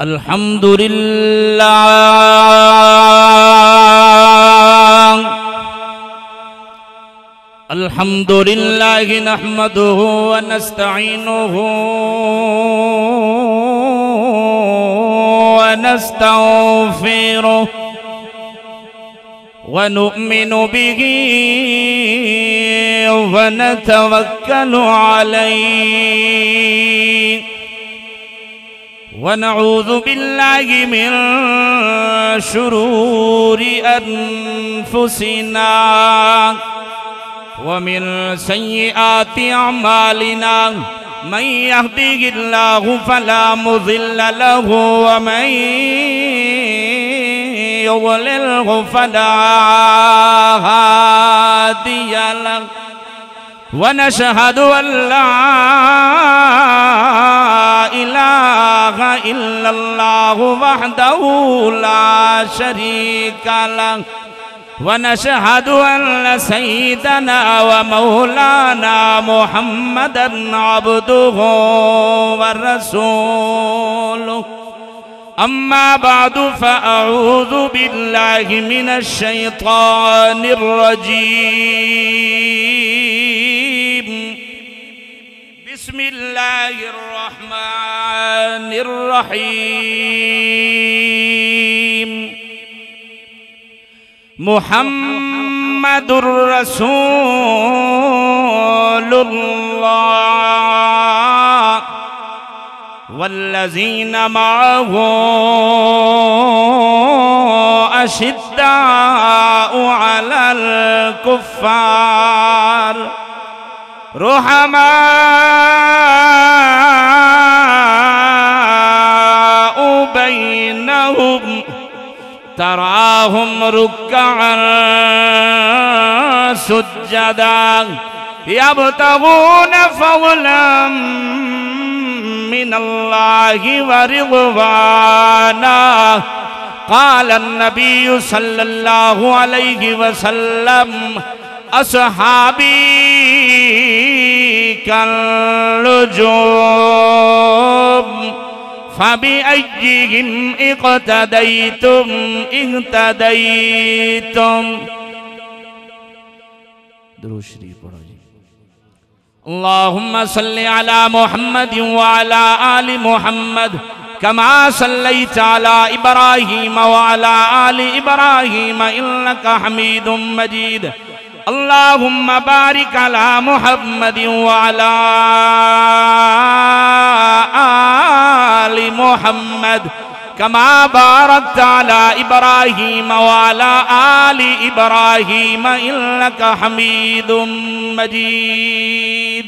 अल्हम्दुलिल्लाह नहमदुहु व नस्तईनुहु व नस्तगफिरुहु व नु'मिनु बिही व नतवक्कलु अलैहि व नऊज़ु बिल्लाहि मिन शुरूरि अनफुसिना व मिन सय्यिआति अमालिना मन यहदिहिल्लाहु फला मुज़िल्ल लहु व मन युज़लिल्हु फला हादिय लहु व नशहदु अन ला इलाहा इल्लल्लाहु वहदहु ला शरीका लहु व नशहदु अन्न सय्यदना व मौलाना मुहम्मदन अब्दुहु व रसूलुहु अम्मा बादु फ़अऊज़ु बिल्लाहि मिनश शैतानिर रजीम बिस्मिल्लाहिर रहमानिर रहीम मुहम्मदुर रसूलुल्लाह वल्लज़ीना मअहु अशिद्दाउ अलल कुफ़्फ़ार रुहमाउ बैनहुम तराहुम रुक्कअन सुज्जदा यब्तगून फ़ज़लन मिनल्लाहि व रिज़वाना क़ाला नबिय्यु सल्लल्लाहु अलैहि वसल्लम अस्हाबी कल्नुजूम फ़बिअय्यिहिम इक़्तदय्तुम इह्तदय्तुम। दुरूद शरीफ पढ़ो जी। अल्लाहुम्मा सल्लि अला मुहम्मद व अला आलि मुहम्मद कमा सल्लैता अला इब्राहीम व अला आलि इब्राहीम इन्नका हमीदुम मजीद। अल्लाहुम्मा बारिक अला मुहम्मद व अला आलि मुहम्मद कमा बारकता अला इब्राहीम व अला आलि इब्राहीम इन्नका हमीदुम मजीद।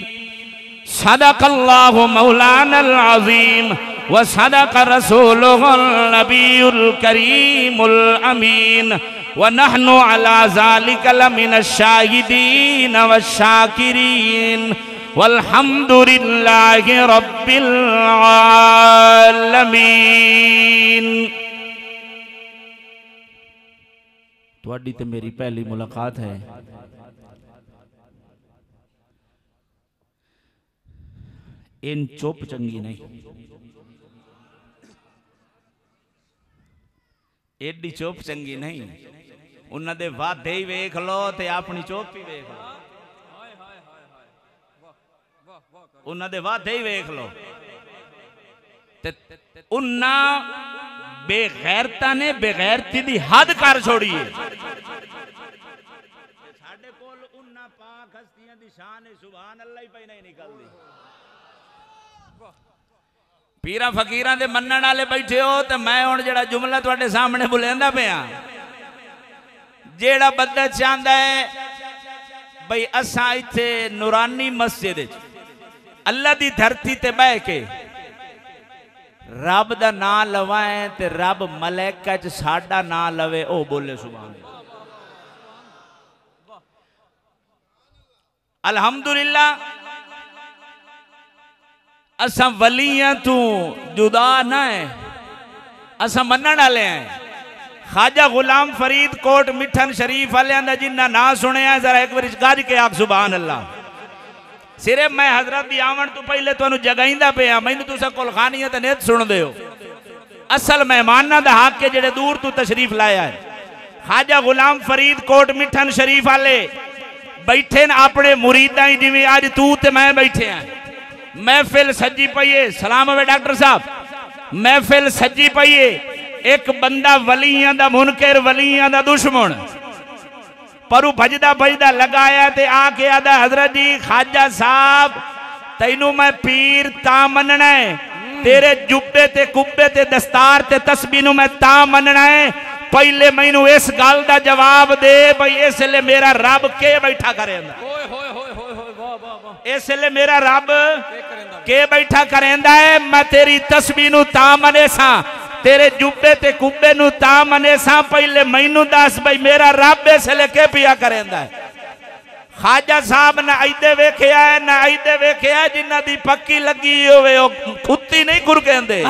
सदक़ल्लाहु मौलानल अज़ीम व सदक़ रसूलुहुन नबियुल करीमुल अमीन व नहनु अला ज़ालिका लमिनश शाहिदीन वश्शाकिरीन वल्हम्दुलिल्लाहि रब्बिल आलमीन। तुहाडी ते मेरी पहली मुलाकात है। इन चुप चंगी नहीं, एडी चुप चंगी नहीं। उन्हां दे वादे ही वेख लो ते अपनी चुप ही वेख लो। उन्हां दे वादे ही वेख लो ते उन्हां बेगैरता ने बेगैरती दी हद कर छोड़ी है। साडे कोल उन्हां पाक हस्तियां दी शान सुभान अल्लाह ही पई नहीं निकलदी। पीरा फकीरां दे मन्नण वाले बैठे हो ते मैं हुण जेड़ा जुमला तुहाडे सामने बुलेंदा पिया, जेड़ा बंदा चाहता है भाई असां इत्थे नूरानी मस्जिद अल्लाह दी धरती ते बह के रब दा नाम लवाए ते रब मलैका च साडा नाम लवे, ओ बोले सुभान अल्लाह। अल्हम्दुलिल्लाह असा वलियां तू जुदा ना है, असा मनण वाले हैं। ख्वाजा गुलाम फरीद कोट मिठन शरीफ वाले जिन्ना ना सुने जरा एक बार गज के आख सुभान अल्लाह। सिर्फ मैं हजरत दी आवन तो पहले तुहानू जगाईंदा पिया, मैनू तुसां कुल खानी है ते नित सुन दे हो। असल मेहमाना दा हक के जेड़े दूर तू तशरीफ लाया है। ख्वाजा गुलाम फरीद कोट मिठन शरीफ वाले बैठे न अपने मुरीदा ही जिमें आज तू ते मैं बैठे हैं। महफिल सजी पई है, सलाम है डॉक्टर साहब, महफिल सजी पई है। एक बंदा वलियां दा मुनकर वलियां दा दुश्मन परू भजदा भजदा लगाया ते आके आदा हजरत जी ख्वाजा साहब तैनू मैं पीर ता मनना है, तेरे जुब्बे ते कुब्बे ते दस्तार ते तस्बीह नू मैं ता मनना है, पहले मैनू इस गल दा जवाब दे भाई इसलिए मेरा रब के बैठा करेंदा, इसलिए मेरा रब के बैठा करेंदा है। मैं तेरी तस्बीह नू ता मने सा, तेरे जुब्बे ते कुब्बे नू ता मने सा, पहले मैनू दस भाई मेरा रब इसलिए के पिया करेंदा है। ख्वाजा साहब ना इधे वेख्या है ना इधे वेख्या है, जिन्ना दी पक्की लगी होवे ओ खुत्ती नहीं खुर कहंदे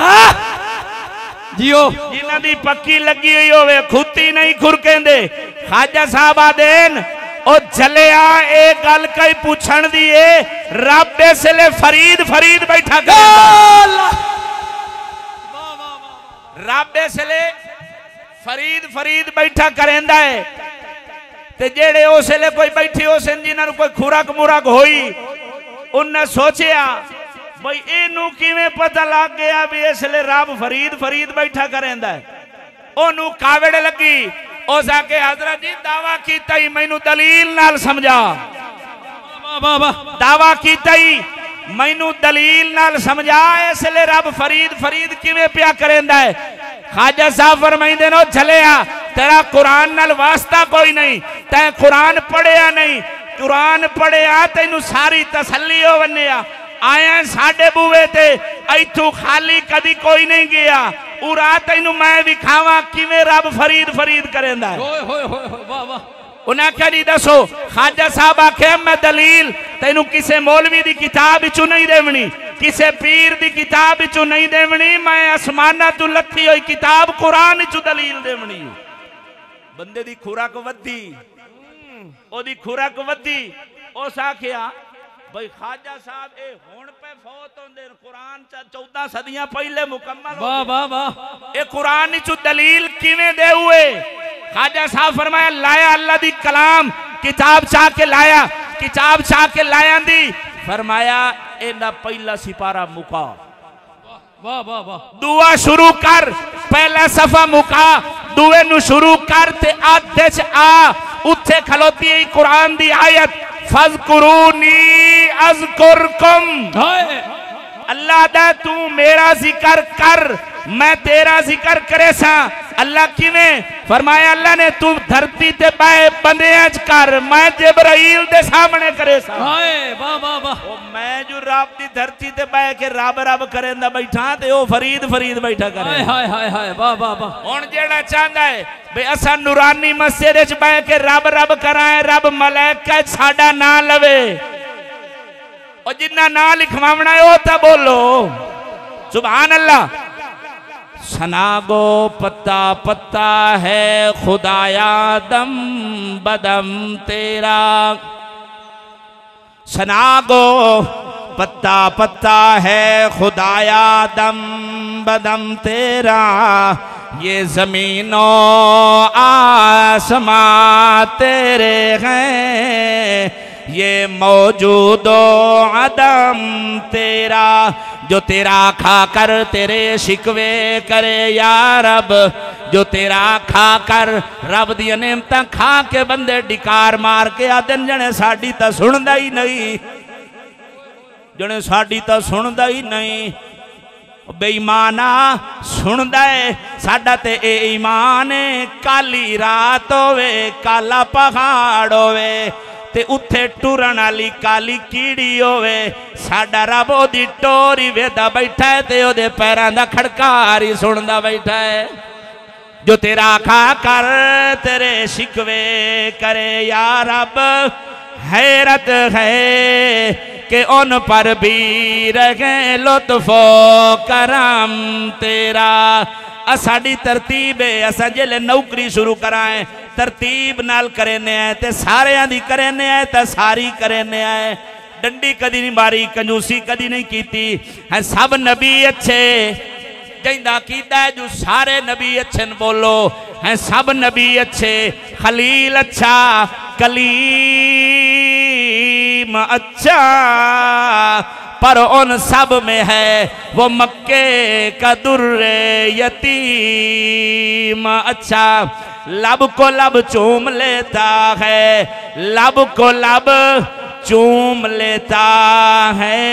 जियो, जिन्ना दी पक्की लगी हुई होवे खुत्ती नहीं खुर कहंदे। ख्वाजा साहब आदेन ओ जलिया ए गल कई पूछण दी ए रब इसले फरीद फरीद बैठा करेंदा, रब इसले फरीद फरीद बैठा करेंदा है। ते जेड़े उसले कोई बैठे हो जिन्होंने कोई खुराक मुराक होई उन्हें सोचिया भाई इनू किवें पता लग गया भी इसलिए रब फरीद फरीद बैठा करेंदा है। ओनू कावड़ लगी, उस आके हजरत जी दावा कीता ही मैनू दलील नाल समझा, दावा कीता ही मैनू दलील नाल समझा इसलिए रब फरीद फरीद किवें पिया करेंदा है। ख्वाजा साहब फरमाइंदे नो झलिया तेरा कुरान नाल वास्ता कोई नहीं, तैं कुरान पढ़िया नहीं, कुरान पढ़िया तेनू सारी तसल्ली हो वन्निया, आया साडे बूवे ते इथों खाली कदी कोई नहीं गया, उरा तेनू मैं विखावा किवें रब फरीद फरीद करेंदा है। उन्हें क्या जी दसो, ख्वाजा साहब आखे मैं दलील तेनू किसे मौलवी दी किताब विचों नहीं देवनी, किसे पीर दी किताब विचों नहीं देवनी, मैं आसमाना तू लथी हुई किताब कुरान विचों दलील देवनी। बंदे दी खुराक वधी, ओदी खुराक वधी, उस आखिया भाई ख्वाजा साहब ए हुण पे फौत होंदे कुरान 14 सदियां पहले मुकम्मल वाह वाह वाह, ए कुरान विचों दलील किवें दे हुए। ख्वाजा साहब फरमाया लाया अल्लाह दी कलाम किताब चाह के लाया, किताब चाह के लाया दी, फरमाया इना पहला सिपारा मुका, वाह वाह वाह, दुआ शुरू कर, पहला सफा मुका, दुए नु शुरू कर ते आधे च आ उत्थे खलोती है कुरान दी आयत फज़कुरूनी अज़कुरकुम, अल्लाह दा तू मेरा जिक्र कर मैं तेरा जिक्र करे सा। अल्लाह किवें फरमाया अल्लाह ने तू धरती ते बाए बंदियां च कर, मैं जिब्राइल दे सामने करे सा। वाह वाह वाह, ओ मैं जो रब दी धरती ते बाए के रब रब करेंदा बैठा ते ओ फरीद फरीद बैठा करे। हाय हाय हाय वाह वाह वाह। हुण जेड़ा चाहंदा है बे असा नूरानी मस्जिद च बाए के रब रब कराए, रब मलाइका साडा ना लवे, और जिन्ना ना लिखवावना है ओ ता बोलो सुभान अल्लाह। सनागो पत्ता पत्ता है खुदाया दम बदम तेरा, सनागो पत्ता पत्ता है खुदाया दम बदम तेरा, ये जमीनों आसमां तेरे हैं, ये मौजूदो अदम तेरा, जो तेरा खाकर तेरे शिकवे करे या रब, जो तेरा खाकर रब दी नेमतां खा के बंदे डिकार मार के आदन जने साडी तां सुनदा ही नहीं, जने साडी तां सुनदा ही नहीं। बेईमाना सुनदा है साडा ते ए ईमान है, काली रात होवे काला पहाड़ होवे ते उत्थे टुरन वाली काली कीड़ी होवे, साडा रब ओदी टोरी वेदा बैठा है ते ओदे पैरां दा खड़कार ही सुनदा बैठा है। जो तेरा खा कर तेरे शिकवे करे या रब, हैरत है कि उन पर भी रहे लुत्फो करम तेरा। साड़ी तरतीब है, असा जिले नौकरी शुरू कराए तरतीब नाल करेने आए ते सारियां दी करेने आए ते सारी करेने आए, डंडी कदी नहीं मारी, कंजूसी कदी नहीं कीती है, सब नबी अच्छे जिंदा कीता है जो सारे नबी अच्छे बोलो हैं सब नबी अच्छे खलील अच्छा कलीम अच्छा पर उन सब में है वो मक्के का दुर्रे यतीम अच्छा लब को लब चूम लेता है लब को लब चूम लेता है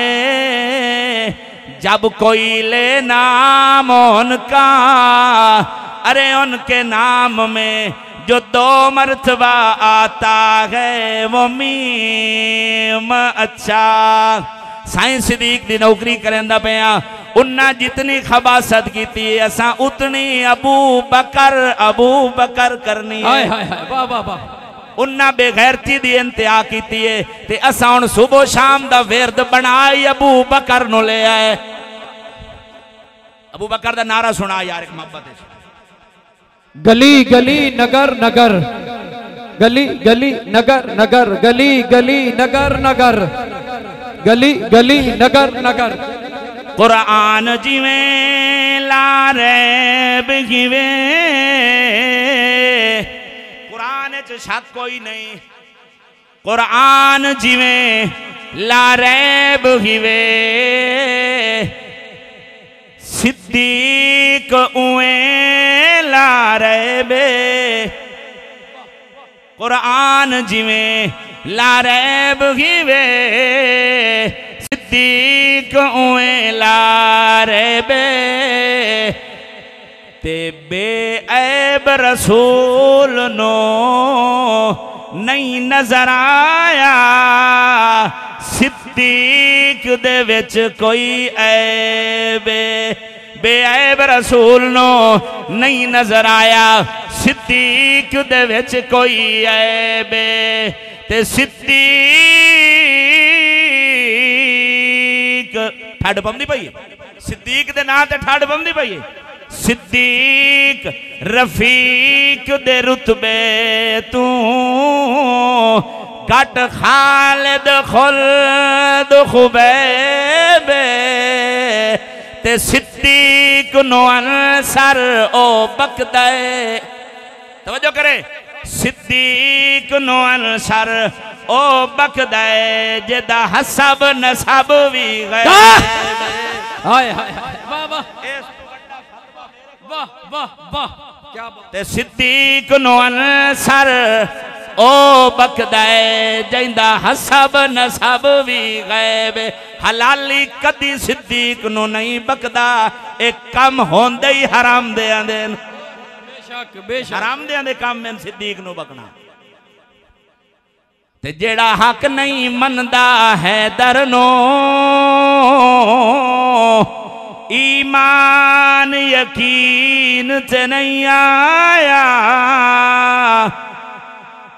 जब कोई ले नाम उनका अरे उनके नाम में जो 2 मर्तबा आता है वो मीम अच्छा साईं सिद्दीक दी नौकरी करंदा पिया उन्ना जितनी खबासत की थी असा उतनी अबू बकर करनी है वाह वाह वाह उन्ना बेगैरती दी इंतहा की ते असा हुण सुबह शाम दा विरद बनाई अबू बकर नु ले आए अबू बकर दा नारा सुना यार एक मोहब्बत है गली गली नगर नगर गली गली नगर नगर गली गली नगर नगर गली गली नगर नगर कुरान जिवें ला रैब जिवें कुरान च शक कोई नहीं कुरान जिवें ला रैब जिवें सिद्दीक उवें ला रैबे कुरान जिवें ला रैब जिवें सिद्दीक उवें ला रैबे ते बेऐब रसूल नो नहीं नजर आया सिद्दीक दे विच कोई ऐबे बेऐब रसूल नो नहीं नजर आया सिद्दीक दे विच कोई ऐबे ते सिद्दीक ठड पवंदी पई सिद्दीक दे नां ते ठड पवंदी पई सिद्दीक रफीक दे रुतबे तू कट खालिद खुल्द खुबैबे ते सिद्दीक नो अनसर ओ बकदे तवज्जो करे सिद्दीक नो अनसर ओ बकदे जेदा हसब नसब भी गए हाय हाय वाह वाह वाह वाह वाह क्या बात ते सिद्दीक नो अनसर ओ बकदे जिंदा हसब नसब भी गैब हलाली कदी सिद्दीक नो नहीं बकदा एक कम होंदे ही हराम दे आंदे बेशक बेशक हराम दे आंदे काम में सिद्दीक नो बकना ते जेड़ा हक नहीं मनदा है दरनो ईमान यकीन ते नहीं आया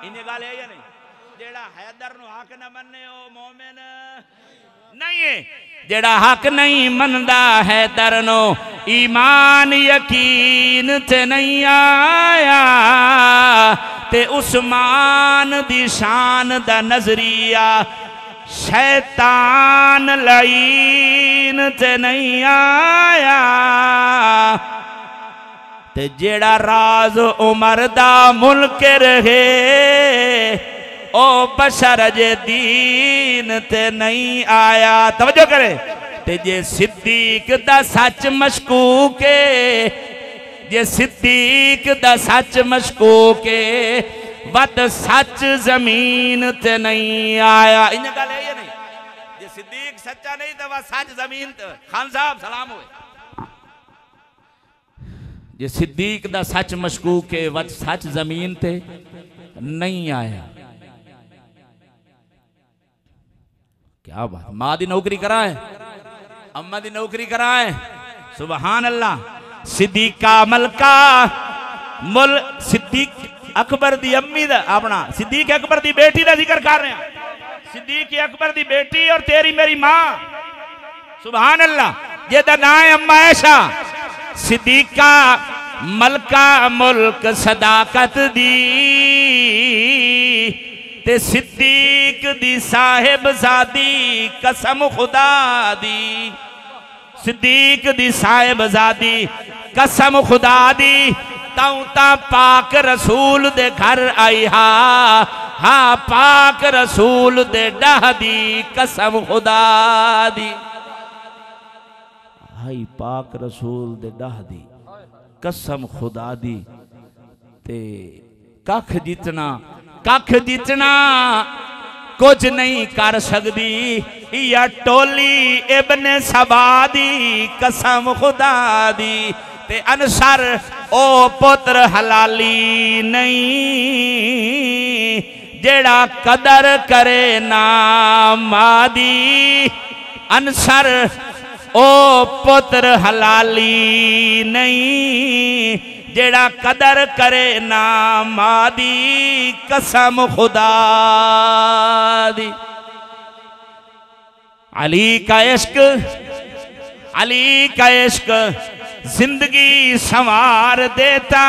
इन्हें गाल है या नहीं जेड़ा हैदर नु हक न मन्ने ओ मोमिन नहीं है जेड़ा हक नहीं मनदा हैदर नु ईमान यकीन ते नहीं आया ते उस्मान दी शान दा नजरिया शैतान लाइन ते नहीं आया ते जेड़ा राज उमर दा मुल्क रहे ओ बशर जे दीन ते नहीं आया तवज्जो करे ते जे सिद्दीक दा सच मशकूके जे सिद्दीक दा सच मशकूके वत सच जमीन ते नहीं आया इन गल है नहीं जे सिद्दीक सच्चा नहीं तो वह सच जमीन ते खान साहब सलाम होए जे सिद्दीक दा सच मशकूक है वत सच जमीन ते नहीं आया क्या बात मां दी नौकरी करा है अम्मा दी नौकरी करा है सुभान अल्लाह सिद्दीका मलका मुल सिद्दीक अकबर दी अम्मी दा अपना सिद्दीक अकबर दी बेटी दा जिक्र कर रहे हैं सिद्दीक अकबर दी बेटी और तेरी मेरी मां सुभान अल्लाह जेदा नाम है अम्मा ऐशा सिद्दीका मलका मुल्क सदाकत दी ते सिद्दीक दी साहिब जादी कसम खुदा दी सिद्दीक दी साहिबजादी कसम खुदा दी ताऊ ता पाक रसूल दे घर आई हाँ पाक रसूल दे डाह दी कसम खुदा दी हाई पाक रसूल दे डाह दी कसम खुदा दी ते कख जितना कुछ नहीं कर सकती या टोली इब्ने सबा दी कसम खुदा दी ते अनसर ओ पुत्र हलाली नहीं जेड़ा कदर करे ना मादी अनसर ओ पुत्र हलाली नहीं जेड़ा कदर करे ना मादी कसम खुदा दी। अली का इश्क जिंदगी संवार देता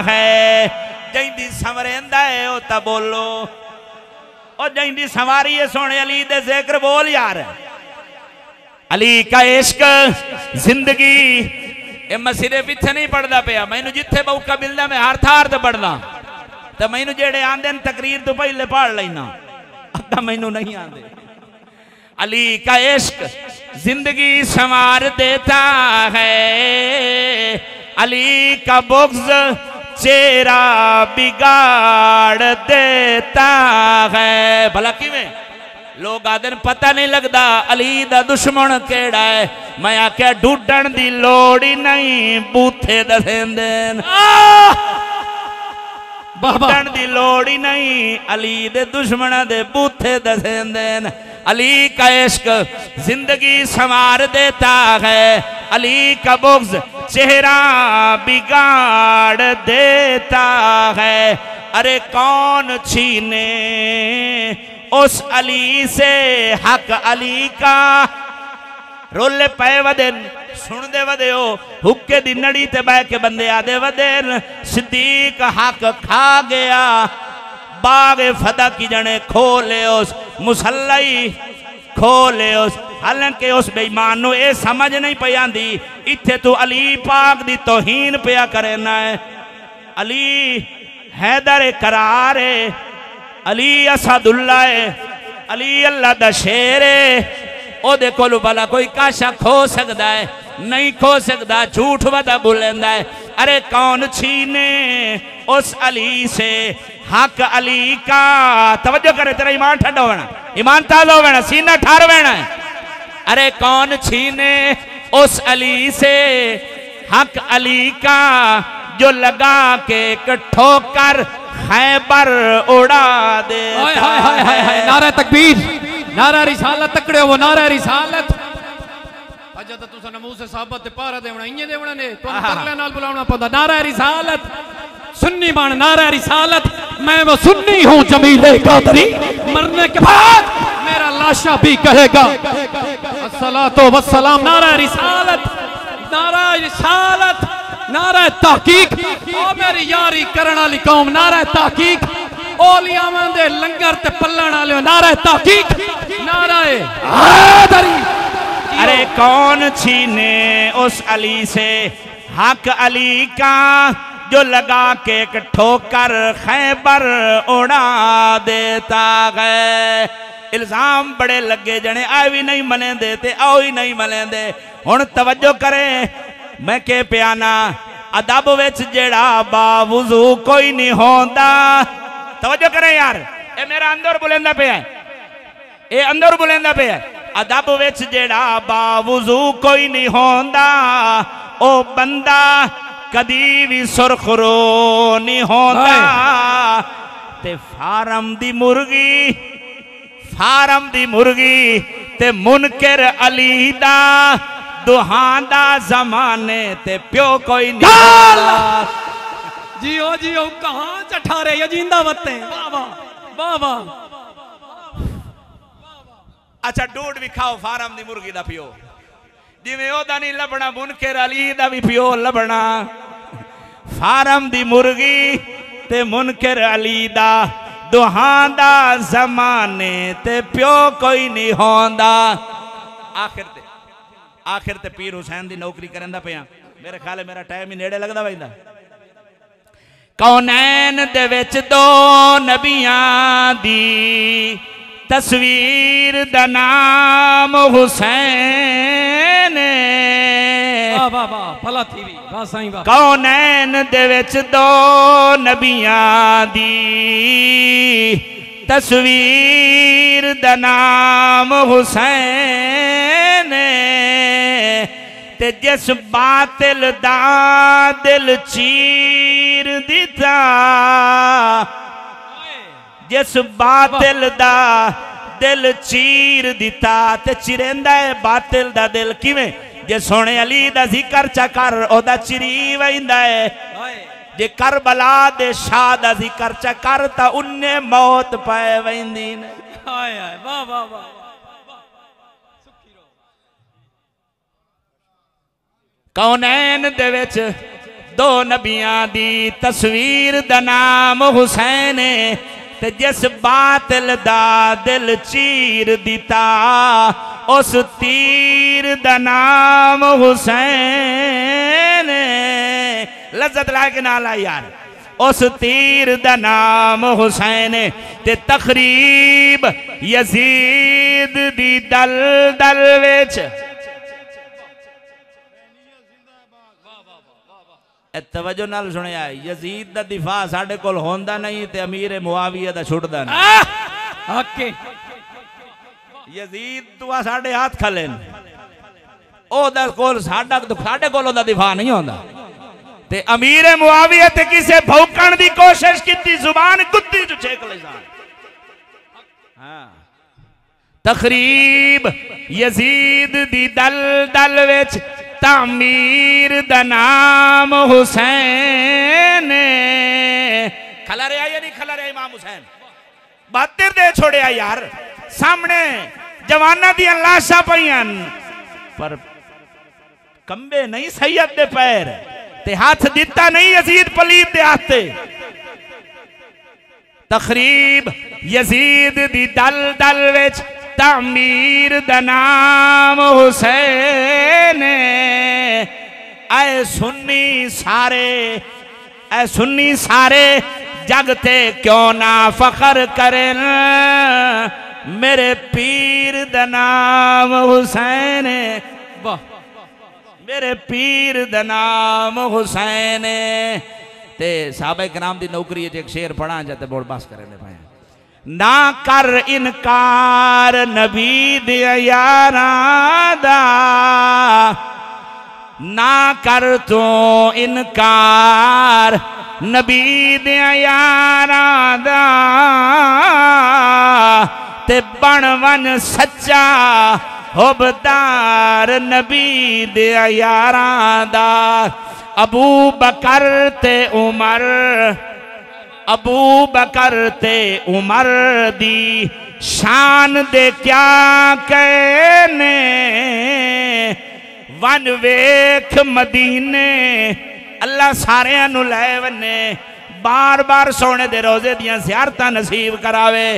है जैंदी संवरेंदा है ओ ता बोलो और जैंदी संवारी है सोने अली दे जिक्र बोल यार। अली का इश्क जिंदगी ये मसीरे पीछे नहीं पढ़ता पिया मैनू जिथे मौका मिलता मैं हर थार ते पढ़दा तो मैनू जेड़े आंदे तकरीर तो पहले पढ़ लेना अद्धा मैनू नहीं आंदे। अली का इश्क जिंदगी संवार देता है अली का बुग़्ज़ चेहरा बिगाड़ देता है। भला किवें लोग आदन पता नहीं लगता अली दा दुश्मन केड़ा है मैं आख्या ढूंढण दी लोड़ ही नहीं बूथे दसेंदे ढूंढण दी लोड़ ही नहीं अली दे दुश्मन दे बूथे दसेंदे। अली का इश्क जिंदगी संवार देता है अली का बुग़्ज़ चेहरा बिगाड़ देता है। अरे कौन छीने उस अली से हक अली का रोले पे वदेन सुन दे वदे हो हुक्के दी नड़ी ते बह के बंदे आदे वदेन। सिद्दीक हक खा गया बागे फदा की जने खोले उस मुसल्लाई खोले उस हालांकि उस बेईमान नु ये समझ नहीं पई आंदी इत्थे तू अली पाक दी तौहीन पिया करना है। अली हैदर करार है अली असदुल्ला है अली अल्लाह दा शेर है ओ देखो भला कोई काशा खो सकता है नहीं खो सकता झूठ वदा बोलेंदा है। अरे कौन छीने उस अली से हक अली का तवज्जो करे तेरा ईमान ठंडा होना ईमान ताज़ा होना सीना ठार होना। अरे कौन छीने उस अली से हक अली का जो लगा के ठोकर खैबर उड़ा दे। नारा तकबीर नारा रिसालत तकड़े वो नारा रिसालत अजा तो तुसा नमूस से साहबत ते पारा देवना इंजे देवना ने तो तरले नाल बुलावना पौंदा नारा रिसालत सुन्नी बाण नारा रिसालत मैं वो सुन्नी हूँ जमीले कादरी मरने के बाद मेरा लाशा भी कहेगा अस्सलातो वस्सलाम। नारा रिसालत नारा तहकीक ओ मेरी यारी करन वाली कौम नारा तहकीक ओलियावां दे लंगर ते पल्लण वाले नारा तहकीक नारा हैदरी। अरे कौन छीने उस अली से हक अली का जो लगा के एक ठोकर खैबर उड़ा देता है। इल्जाम बड़े लगे जने आ भी नहीं मने देते आओ ही नहीं मने दे। हुण तवज्जो करें मैं के प्याना अदब विच जेड़ा बावुजू कोई नहीं होंदा। तवज्जो करें यार ए मेरा अंदर बुलेंदा पे है ए अंदर बुलेंदा पे है। अदब विच जेड़ा बावुजू कोई नहीं होंदा ओ बंदा कदी भी सुरखरो नहीं होंदा। ते फारम दी मुर्गी ते मुनकर अली दा दुहांदा जमाने ते प्यो कोई नहीं। जियो जियो कहां चठारे यजींदा वते बाबा बाबा। अच्छा डूड भी खाओ फारम दी मुर्गी दा पियो जिवें ओदा नहीं लभना मुनकर अली दा भी पियो लभना। फारम दी मुर्गी ते मुनकर अली दा दुहांदा जमाने ते प्यो कोई नहीं होंदा। आखिर ते आखिर ते पीर हुसैन दी नौकरी करन दा पिया मेरे ख्याल है मेरा टाइम ही नेड़े लगदा वैंदा कौनैन दे विच दो नबियां दी तस्वीर दा नाम हुसैन भला थी भी वाह साईं वाह कौनैन दे विच दो नबियां दी तस्वीर दा नाम हुसैन ते जिस बातिल दा दिल चीर दिता जिस बातिल दा दिल चीर दिता ते चिरेंदा है बातिल दा दिल किवें जे सोने अली दा जिक्र चकर ओदा चिरी वैंदा है जे करबला दे शाह दा जिक्र चकर ता उन्ने मौत पाए वैंदी ने हाय हाय वाह वाह वाह कौनैन दे विच दो नबियां दी तस्वीर दा नाम हुसैन ते जिस बातिल दा दिल चीर दिता उस तीर दा नाम हुसैन लज्जत लाके ना ला यार उस तीर दा नाम हुसैन ते तकरीब यजीद दी दल दल विच तवज्जो नाल सुनिया यजीद दा दिफा साडे कोल होंदा नहीं ते अमीर मुआविया दा छुटदा नहीं हके यजीद दुआ साडे हाथ खलेन ओ दा कोल साडे कोल ओदा दिफा नहीं होंदा ते अमीर मुआविया ते किसे भौंकण दी कोशिश कीती जुबान कुत्ती जो छेक ले जान हां तकरीब यजीद दी दल दल विच तामीर दा नाम हुसैन खला रहा या नहीं खला रहा इमाम हुसैन 72 दे छोड़िया यार सामने जवाना दी लाशा पईयां पर कंबे नहीं सैयद दे पैर ते हाथ दिता नहीं यजीद पलीब दे हाथे तकरीब यजीद दी दल दल विच तामीर दा नाम हुसैन ऐ सुन्नी सारे जगते क्यों ना फखर करें मेरे पीर दा नाम हुसैन वाह मेरे पीर दा नाम हुसैन ते साहबे कराम दी नौकरी एक शेर पढ़ा जाते बोल बस करे पाए ना कर इनकार नबी दे यारां दा ना कर तू इनकार नबी दे यारां दा ते बन वन सच्चा हुबदार नबी दे यारां दा अबू बकर ते उमर दी शान दे क्या कहने वन वेख मदीने अल्लाह सारे नु लै वने बार बार सोने दे रोजे दियां ज़ियारतां नसीब करावे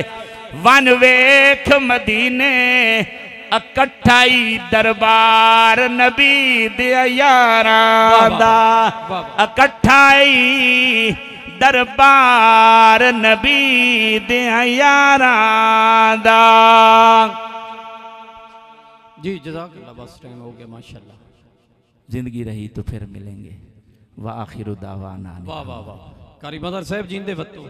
वन वेख मदीने इकट्ठाई दरबार नबी दे यारां दा इकट्ठाई दरबार नबी दे यारां दा जी जज़ाकल्लाह बस टाइम हो गया माशाल्लाह जिंदगी रही तो फिर मिलेंगे व आखिरु दावाना वाह वाह वाह कारी मदर साहब जींदे वतो